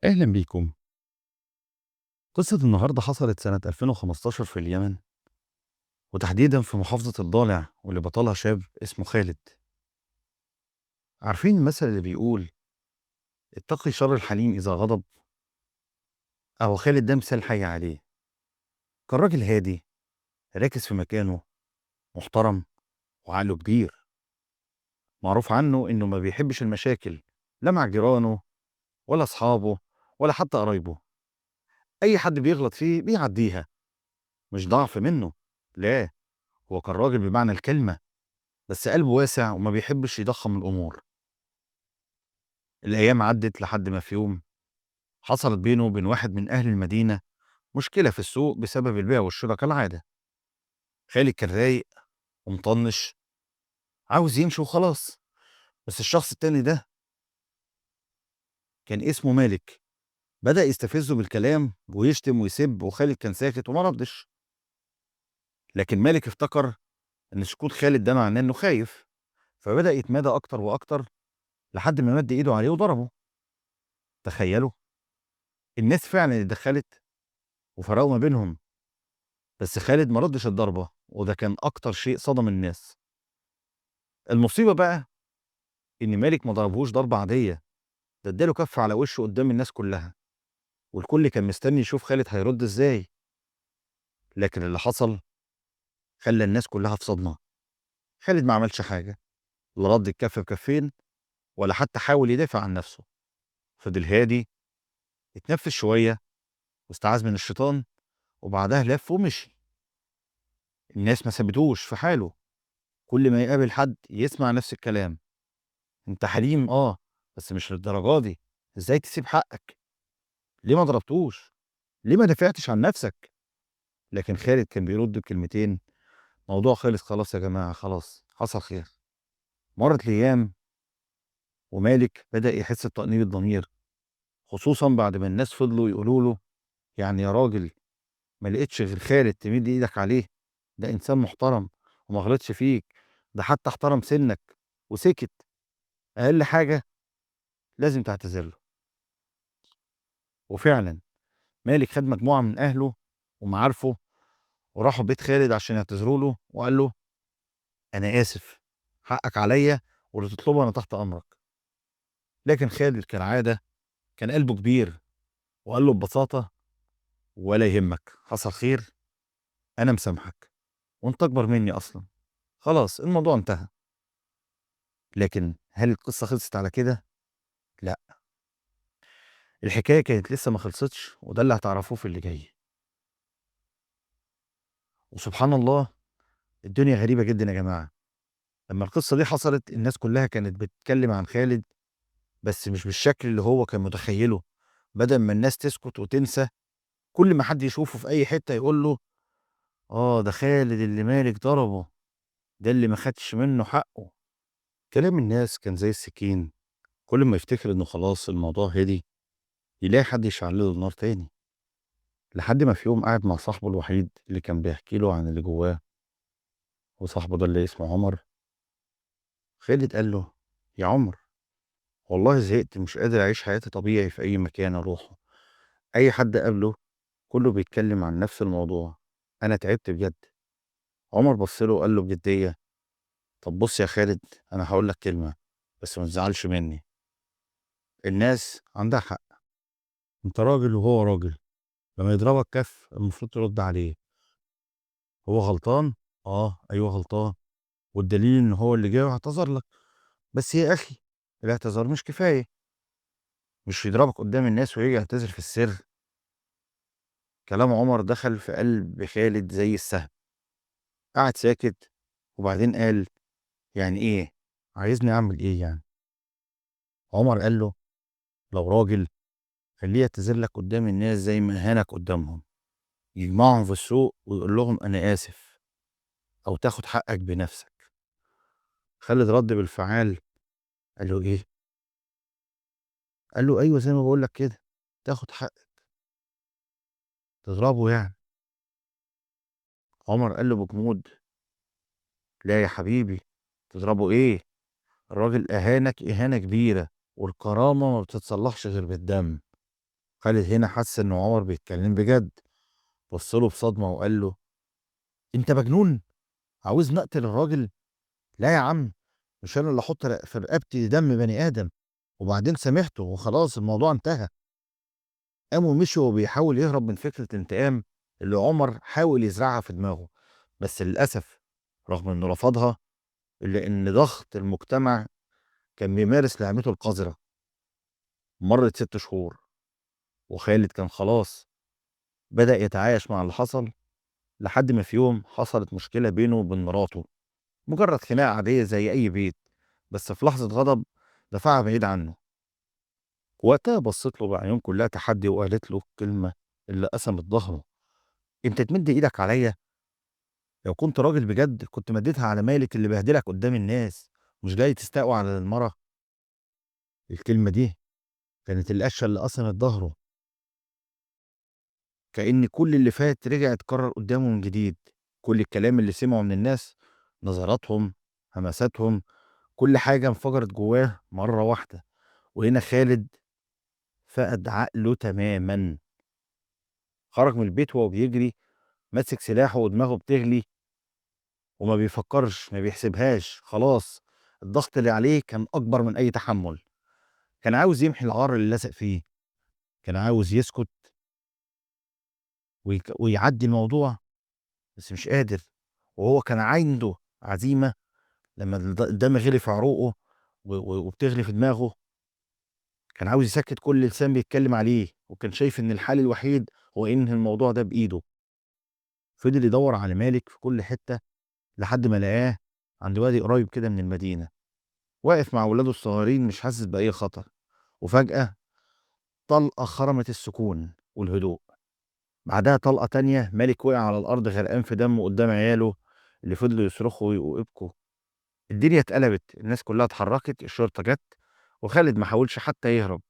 أهلا بيكم. قصة النهاردة حصلت سنة 2015 في اليمن، وتحديدا في محافظة الضالع، واللي بطلها شاب اسمه خالد. عارفين المثل اللي بيقول اتقي شر الحليم إذا غضب؟ أهو خالد ده مثال حي عليه. كان راجل هادي، راكز في مكانه، محترم، وعقله كبير. معروف عنه إنه ما بيحبش المشاكل، لا مع جيرانه ولا أصحابه ولا حتى قرايبه. أي حد بيغلط فيه بيعديها، مش ضعف منه، لا، هو كان راجل بمعنى الكلمة، بس قلبه واسع وما بيحبش يضخم الأمور. الأيام عدت لحد ما في يوم حصلت بينه وبين واحد من أهل المدينة مشكلة في السوق بسبب البيع والشراء كالعادة. خالد كان رايق ومطنش، عاوز يمشي وخلاص. بس الشخص التاني ده كان اسمه مالك، بدأ يستفزه بالكلام ويشتم ويسب، وخالد كان ساكت وما ردش. لكن مالك افتكر إن سكوت خالد ده معناه إنه خايف، فبدأ يتمادى أكتر وأكتر لحد ما مد إيده عليه وضربه. تخيلوا، الناس فعلا اتدخلت وفرقوا ما بينهم، بس خالد ما ردش الضربة، وده كان أكتر شيء صدم الناس. المصيبة بقى إن مالك ما ضربهوش ضربة عادية، ده اداله كف على وشه قدام الناس كلها، والكل كان مستني يشوف خالد هيرد إزاي. لكن اللي حصل خلى الناس كلها في صدمة. خالد ما عملش حاجة، لا رد الكف بكفين ولا حتى حاول يدافع عن نفسه. فضل هادي، اتنفس شوية واستعاذ من الشيطان، وبعدها لف ومشي. الناس ما سابتوش في حاله، كل ما يقابل حد يسمع نفس الكلام: انت حليم بس مش للدرجة دي، ازاي تسيب حقك؟ ليه ما ضربتوش؟ ليه ما دافعتش عن نفسك؟ لكن خالد كان بيرد بكلمتين: موضوع خلص خلاص يا جماعة، خلاص حصل خير. مرت الأيام ومالك بدأ يحس بتأنيب الضمير، خصوصا بعد ما الناس فضلوا يقولوا له: يعني يا راجل، ما لقيتش غير خالد تمد ايدك عليه؟ ده إنسان محترم وما غلطش فيك، ده حتى احترم سنك وسكت. أقل حاجة لازم تعتذر له. وفعلا مالك خد مجموعة من أهله ومعارفه وراحوا بيت خالد عشان يعتذروا له، وقال له: أنا آسف، حقك عليا، واللي تطلبه أنا تحت أمرك. لكن خالد كالعادة كان قلبه كبير، وقال له ببساطة: ولا يهمك، حصل خير، أنا مسامحك، وأنت أكبر مني أصلا، خلاص الموضوع انتهى. لكن هل القصة خلصت على كده؟ لا، الحكاية كانت لسه ما خلصتش، وده اللي هتعرفوه في اللي جاي. وسبحان الله، الدنيا غريبة جدا يا جماعة. لما القصة دي حصلت الناس كلها كانت بتتكلم عن خالد، بس مش بالشكل اللي هو كان متخيله. بدل ما الناس تسكت وتنسى، كل ما حد يشوفه في أي حتة يقول له: ده خالد اللي مالك ضربه، ده اللي ما خدش منه حقه. كلام الناس كان زي السكين، كل ما يفتكر إنه خلاص الموضوع هدي يلاقي حد يشعله النار تاني. لحد ما في يوم قاعد مع صاحبه الوحيد اللي كان بيحكي له عن اللي جواه، وصاحبه ده اللي اسمه عمر. خالد قال له: يا عمر، والله زهقت، مش قادر أعيش حياتي طبيعي في أي مكان أروحه. أي حد قابله كله بيتكلم عن نفس الموضوع، أنا تعبت بجد. عمر بص له وقال له بجدية: طب بص يا خالد، أنا هقول لك كلمة، بس ما تزعلش مني. الناس عندها حق، أنت راجل وهو راجل، لما يضربك كف المفروض ترد عليه. هو غلطان، أيوه غلطان، والدليل إن هو اللي جاي واعتذر لك. بس يا أخي، الاعتذار مش كفاية، مش يضربك قدام الناس ويجي يعتذر في السر. كلام عمر دخل في قلب خالد زي السهم. قعد ساكت، وبعدين قال: يعني إيه؟ عايزني أعمل إيه يعني؟ عمر قال له: لو راجل، خليه يعتذر لك قدام الناس زي ما أهانك قدامهم، يجمعهم في السوق ويقول لهم أنا آسف، أو تاخد حقك بنفسك. خالد رد بالفعال، قال له: إيه؟ قال له: أيوه زي ما بقول لك كده، تاخد حقك، تضربه يعني. عمر قال له بجمود: لا يا حبيبي، تضربه إيه؟ الراجل أهانك إهانة كبيرة، والكرامة ما بتتصلحش غير بالدم. خالد هنا حس إن عمر بيتكلم بجد، بص له بصدمة وقال له: أنت مجنون؟ عاوزني أقتل الراجل؟ لا يا عم، مش أنا اللي أحط في رقبتي دم بني آدم. وبعدين سامحته وخلاص الموضوع انتهى. قام ومشي وهو بيحاول يهرب من فكرة الانتقام اللي عمر حاول يزرعها في دماغه. بس للأسف رغم إنه رفضها إلا إن ضغط المجتمع كان بيمارس لعبته القذرة. مرت 6 شهور وخالد كان خلاص بدأ يتعايش مع اللي حصل، لحد ما في يوم حصلت مشكلة بينه وبين مراته. مجرد خناقة عادية زي أي بيت، بس في لحظة غضب دفعها بعيد عنه. وقتها بصت له بعيون كلها تحدي وقالت له كلمة اللي قسمت ظهره: انت تمد ايدك عليا؟ لو كنت راجل بجد كنت مديتها على مالك اللي بهدلك قدام الناس، مش جاي تستقوى على المرة. الكلمة دي كانت القشة اللي قسمت ظهره، كأن كل اللي فات رجع يتكرر قدامه من جديد. كل الكلام اللي سمعه من الناس، نظراتهم، همساتهم، كل حاجة انفجرت جواه مرة واحدة. وهنا خالد فقد عقله تماما. خرج من البيت وهو بيجري ماسك سلاحه ودماغه بتغلي، وما بيفكرش ما بيحسبهاش. خلاص الضغط اللي عليه كان أكبر من أي تحمل. كان عاوز يمحي العار اللي لزق فيه، كان عاوز يسكت ويعدي الموضوع، بس مش قادر. وهو كان عنده عزيمة. لما الدم غلي في عروقه وبتغلي في دماغه، كان عاوز يسكت كل لسان بيتكلم عليه، وكان شايف إن الحل الوحيد هو ينهي الموضوع ده بإيده. فضل يدور على مالك في كل حتة لحد ما لقاه عند وادي قريب كده من المدينة، واقف مع ولاده الصغيرين مش حاسس بأي خطر. وفجأة طلقة خرمت السكون والهدوء. بعدها طلقة تانية، مالك وقع على الأرض غرقان في دمه قدام عياله اللي فضلوا يصرخوا ويبكوا. الدنيا اتقلبت، الناس كلها اتحركت، الشرطة جت، وخالد ما حاولش حتى يهرب.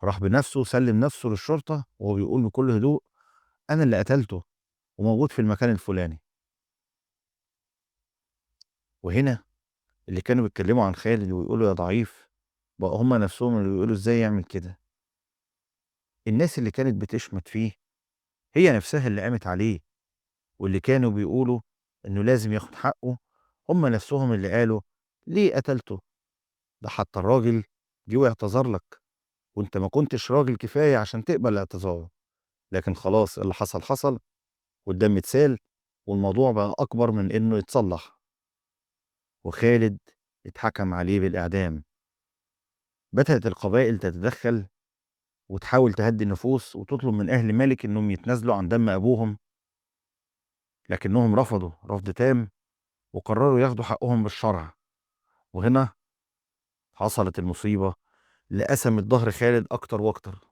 راح بنفسه سلم نفسه للشرطة وهو بيقول بكل هدوء: أنا اللي قتلته وموجود في المكان الفلاني. وهنا اللي كانوا بيتكلموا عن خالد ويقولوا يا ضعيف بقى هما نفسهم اللي بيقولوا ازاي يعمل كده. الناس اللي كانت بتشمت فيه هي نفسها اللي قامت عليه، واللي كانوا بيقولوا إنه لازم ياخد حقه هم نفسهم اللي قالوا: ليه قتلته؟ ده حتى الراجل جه واعتذر لك، وانت ما كنتش راجل كفاية عشان تقبل الاعتذار. لكن خلاص اللي حصل حصل، والدم اتسال، والموضوع بقى أكبر من إنه يتصلح. وخالد اتحكم عليه بالإعدام. بدأت القبائل تتدخل وتحاول تهدي النفوس وتطلب من أهل مالك إنهم يتنازلوا عن دم أبوهم، لكنهم رفضوا رفض تام وقرروا ياخدوا حقهم بالشرع. وهنا حصلت المصيبة اللي قسمت ظهر خالد أكتر وأكتر.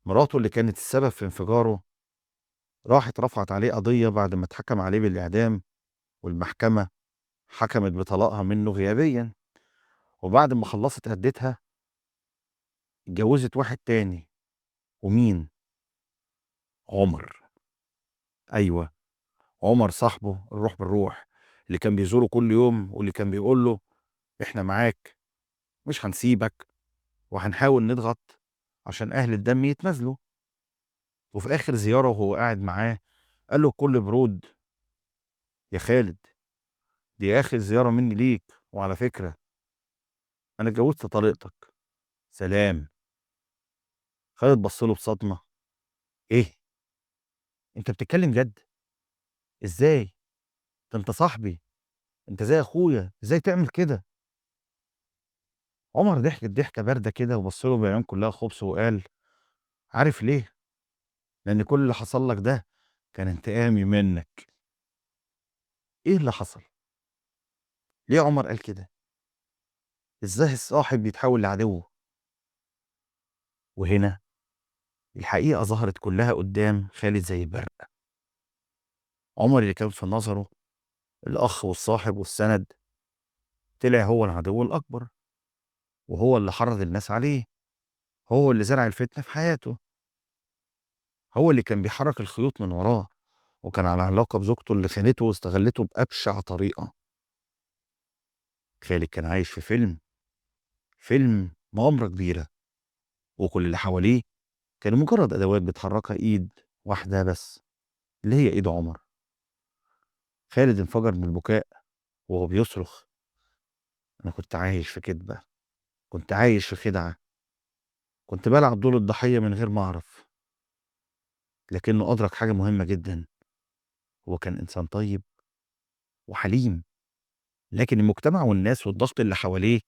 مراته اللي كانت السبب في انفجاره راحت رفعت عليه قضية بعد ما اتحكم عليه بالإعدام، والمحكمة حكمت بطلاقها منه غيابيا. وبعد ما خلصت عدتها اتجوزت واحد تاني. ومين؟ عمر. أيوة، عمر صاحبه الروح بالروح، اللي كان بيزوره كل يوم واللي كان بيقول له: إحنا معاك، مش هنسيبك، وهنحاول نضغط عشان أهل الدم يتنازلوا. وفي آخر زيارة وهو قاعد معاه قال له بكل برود: يا خالد، دي آخر زيارة مني ليك، وعلى فكرة أنا اتجوزت طليقتك. سلام. خالد بص له بصدمة: إيه؟ أنت بتتكلم جد؟ إزاي؟ ده أنت صاحبي، أنت زي أخويا، إزاي تعمل كده؟ عمر ضحك ضحكة باردة كده وبص له بعيون كلها خبث وقال: عارف ليه؟ لأن كل اللي حصل لك ده كان انتقامي منك. إيه اللي حصل؟ ليه عمر قال كده؟ إزاي الصاحب بيتحول لعدو؟ وهنا الحقيقة ظهرت كلها قدام خالد زي البرق. عمر اللي كان في نظره الأخ والصاحب والسند، طلع هو العدو الأكبر، وهو اللي حرض الناس عليه، هو اللي زرع الفتنة في حياته، هو اللي كان بيحرك الخيوط من وراه، وكان على علاقة بزوجته اللي خانته واستغلته بأبشع طريقة. خالد كان عايش في فيلم مغامرة كبيرة، وكل اللي حواليه كانوا مجرد أدوات بتحركها إيد واحدة بس، اللي هي إيد عمر. خالد انفجر من البكاء وهو بيصرخ: أنا كنت عايش في كدبة، كنت عايش في خدعة، كنت بلعب دور الضحية من غير ما أعرف. لكنه أدرك حاجة مهمة جدا: هو كان إنسان طيب وحليم، لكن المجتمع والناس والضغط اللي حواليه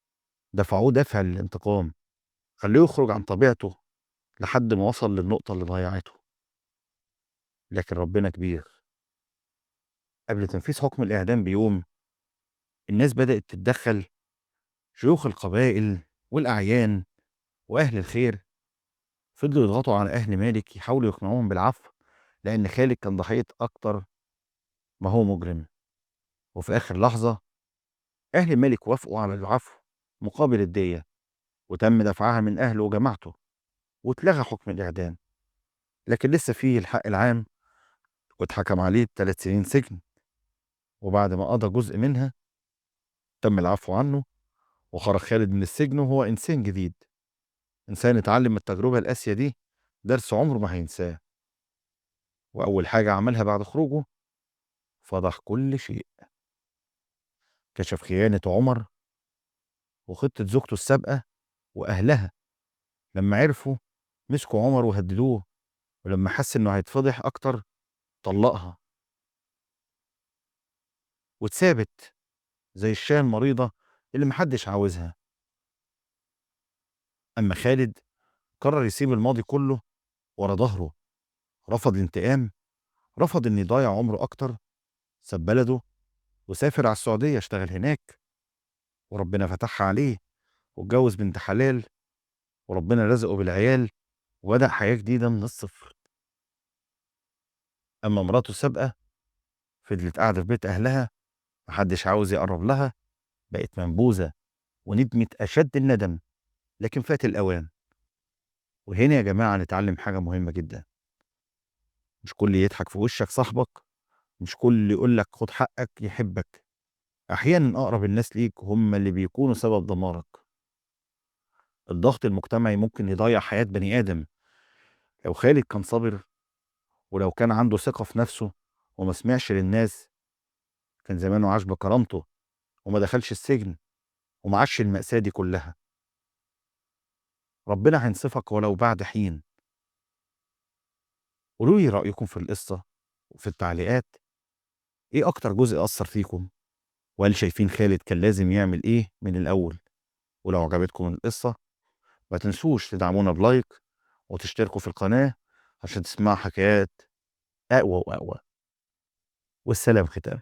دفعوه دافع للانتقام، خلوه يخرج عن طبيعته لحد ما وصل للنقطة اللي ضيعته. لكن ربنا كبير. قبل تنفيذ حكم الإعدام بيوم، الناس بدأت تتدخل. شيوخ القبائل والأعيان وأهل الخير فضلوا يضغطوا على أهل مالك يحاولوا يقنعوهم بالعفو، لأن خالد كان ضحية أكتر ما هو مجرم. وفي آخر لحظة أهل مالك وافقوا على العفو مقابل الدية، وتم دفعها من أهله وجماعته، واتلغى حكم الإعدام. لكن لسه فيه الحق العام، واتحكم عليه ب3 سنين سجن. وبعد ما قضى جزء منها تم العفو عنه، وخرج خالد من السجن وهو إنسان جديد، إنسان اتعلم من التجربة القاسية دي درس عمره ما هينساه. وأول حاجة عملها بعد خروجه فضح كل شيء، كشف خيانة عمر وخطة زوجته السابقة وأهلها. لما عرفوا مسكوا عمر وهددوه، ولما حس إنه هيتفضح أكتر طلقها واتثابت زي الشاة المريضة اللي محدش عاوزها. أما خالد قرر يسيب الماضي كله ورا ظهره، رفض الانتقام، رفض إن يضيع عمره أكتر. ساب بلده وسافر على السعودية اشتغل هناك، وربنا فتحها عليه واتجوز بنت حلال، وربنا رزقه بالعيال، وبدأ حياة جديدة من الصفر. أما مراته السابقة فضلت قاعدة في بيت أهلها، محدش عاوز يقرب لها، بقت منبوذة وندمت أشد الندم. لكن فات الأوان. وهنا يا جماعة نتعلم حاجة مهمة جدا: مش كل يضحك في وشك صاحبك، مش كل يقول لك خد حقك يحبك. أحيانا أقرب الناس ليك هم اللي بيكونوا سبب دمارك. الضغط المجتمعي ممكن يضيع حياة بني آدم. لو خالد كان صابر، ولو كان عنده ثقة في نفسه وما سمعش للناس، كان زمانه عاش بكرامته وما دخلش السجن وما عاش المأساة دي كلها. ربنا هينصفك ولو بعد حين. قولوا لي رأيكم في القصة وفي التعليقات. ايه اكتر جزء أثر فيكم؟ وهل شايفين خالد كان لازم يعمل ايه من الأول؟ ولو عجبتكم القصة ما تنسوش تدعمونا بلايك وتشتركوا في القناة عشان تسمعوا حكايات أقوى وأقوى. والسلام ختام.